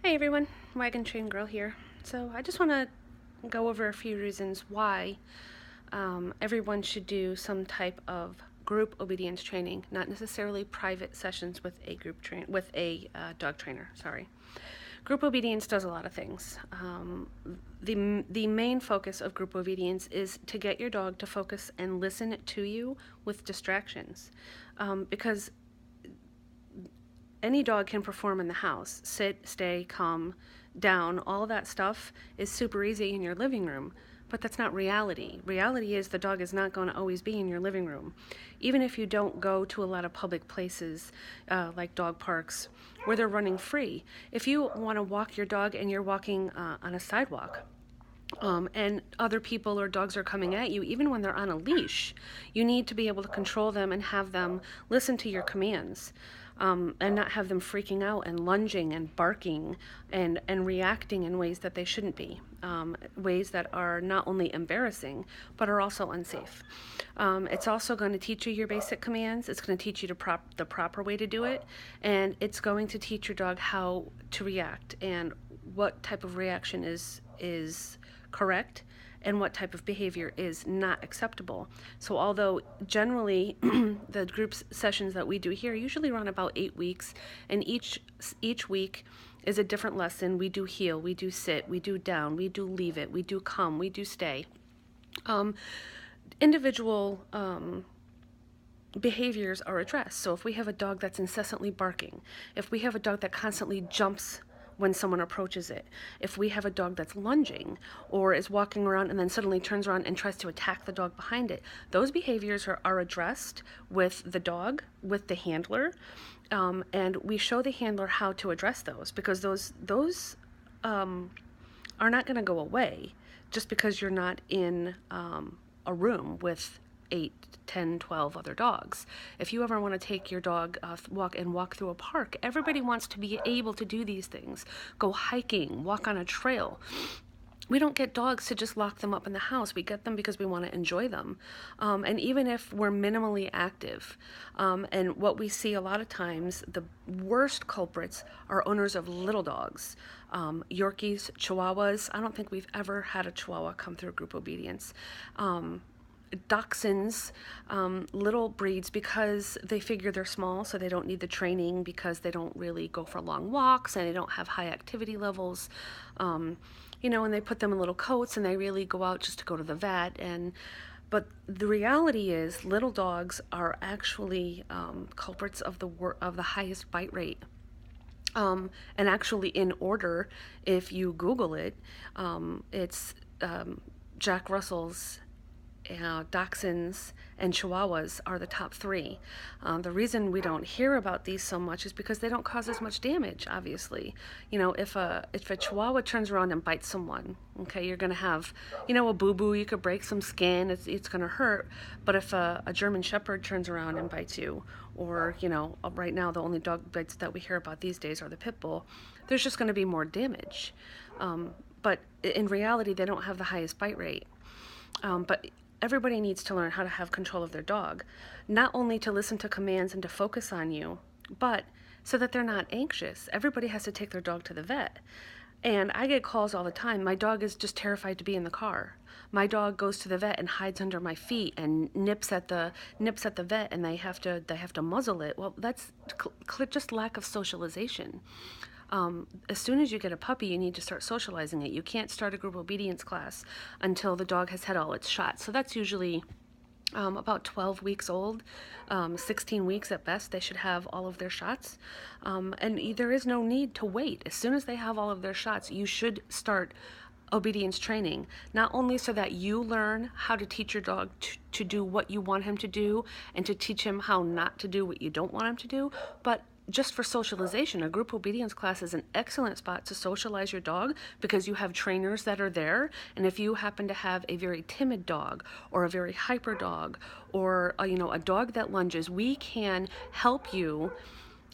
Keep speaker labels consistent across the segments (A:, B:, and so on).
A: Hey everyone, Wagon Train Girl here. So I just want to go over a few reasons why everyone should do some type of group obedience training, not necessarily private sessions with a dog trainer. Sorry. Group obedience does a lot of things. The main focus of group obedience is to get your dog to focus and listen to you with distractions, because any dog can perform in the house. Sit, stay, come, down, all that stuff is super easy in your living room, but that's not reality. Reality is the dog is not going to always be in your living room. Even if you don't go to a lot of public places like dog parks where they're running free, if you want to walk your dog and you're walking on a sidewalk, and other people or dogs are coming at you, even when they're on a leash, you need to be able to control them and have them listen to your commands, and not have them freaking out and lunging and barking and reacting in ways that they shouldn't be, ways that are not only embarrassing, but are also unsafe. It's also going to teach you your basic commands. It's going to teach you the proper way to do it, and it's going to teach your dog how to react and what type of reaction is correct and what type of behavior is not acceptable. So although generally the group sessions that we do here usually run about 8 weeks, and each week is a different lesson. We do heel, we do sit, we do down, we do leave it, we do come, we do stay. Individual behaviors are addressed. So if we have a dog that's incessantly barking, if we have a dog that constantly jumps when someone approaches it, if we have a dog that's lunging or is walking around and then suddenly turns around and tries to attack the dog behind it, those behaviors are addressed with the dog, with the handler, and we show the handler how to address those, because those are not going to go away just because you're not in a room with 8, 10, 12 other dogs. If you ever want to take your dog walk through a park, everybody wants to be able to do these things. Go hiking, walk on a trail. We don't get dogs to just lock them up in the house. We get them because we want to enjoy them. And even if we're minimally active, and what we see a lot of times, the worst culprits are owners of little dogs. Yorkies, Chihuahuas. I don't think we've ever had a Chihuahua come through group obedience. Dachshunds, little breeds, because they figure they're small, so they don't need the training, because they don't really go for long walks and they don't have high activity levels. And they put them in little coats and they really go out just to go to the vet. But the reality is, little dogs are actually culprits of the highest bite rate. And actually, in order, if you Google it, it's Jack Russell's, Dachshunds and Chihuahuas are the top 3. The reason we don't hear about these so much is because they don't cause as much damage, obviously. If a Chihuahua turns around and bites someone, okay, you're going to have, a boo-boo, you could break some skin, it's going to hurt. But if a German Shepherd turns around and bites you, or, right now the only dog bites that we hear about these days are the pit bull, there's just going to be more damage. But in reality, they don't have the highest bite rate. But everybody needs to learn how to have control of their dog, not only to listen to commands and to focus on you, but so that they're not anxious. Everybody has to take their dog to the vet. And I get calls all the time. My dog is just terrified to be in the car. My dog goes to the vet and hides under my feet and nips at the vet, and they have to muzzle it. Well, that's just lack of socialization. As soon as you get a puppy, you need to start socializing it. You can't start a group obedience class until the dog has had all its shots. So that's usually about 12 weeks old, 16 weeks at best. They should have all of their shots. And there is no need to wait. As soon as they have all of their shots, you should start obedience training, not only so that you learn how to teach your dog to do what you want him to do and to teach him how not to do what you don't want him to do, but just for socialization. A group obedience class is an excellent spot to socialize your dog, because you have trainers that are there. And if you happen to have a very timid dog or a very hyper dog, or a dog that lunges, we can help you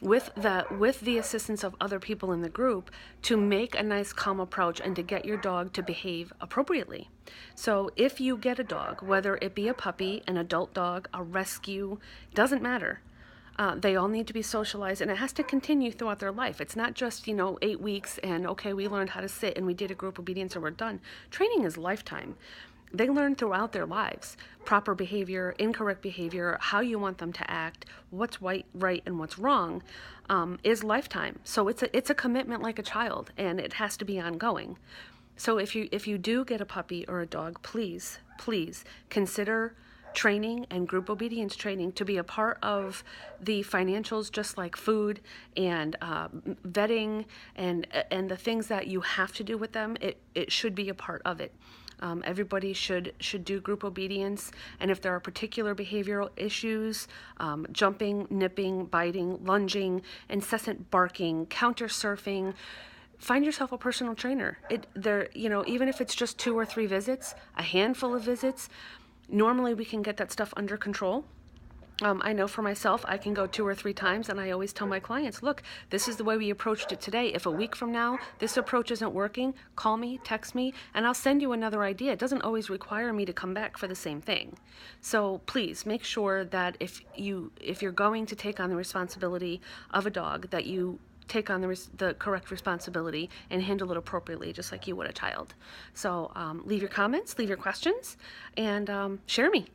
A: with the assistance of other people in the group to make a nice calm approach and to get your dog to behave appropriately. So if you get a dog, whether it be a puppy, an adult dog, a rescue, doesn't matter. They all need to be socialized, and it has to continue throughout their life. It's not just, 8 weeks and okay, we learned how to sit and we did a group obedience and we're done. Training is lifetime. They learn throughout their lives proper behavior, incorrect behavior, how you want them to act, what's right and what's wrong, is lifetime. So it's a commitment like a child, and it has to be ongoing. So if you do get a puppy or a dog, please consider training and group obedience training to be a part of the financials, just like food and vetting and the things that you have to do with them. It should be a part of it. Everybody should do group obedience, and if there are particular behavioral issues, jumping, nipping, biting, lunging, incessant barking, counter surfing, find yourself a personal trainer. Even if it's just 2 or 3 visits, a handful of visits, normally we can get that stuff under control. I know for myself, I can go 2 or 3 times, and I always tell my clients, look, this is the way we approached it today. If a week from now this approach isn't working, call me, text me, and I'll send you another idea. It doesn't always require me to come back for the same thing. So please make sure that if you're going to take on the responsibility of a dog, that you take on the correct responsibility and handle it appropriately, just like you would a child. So leave your comments, leave your questions, and share me.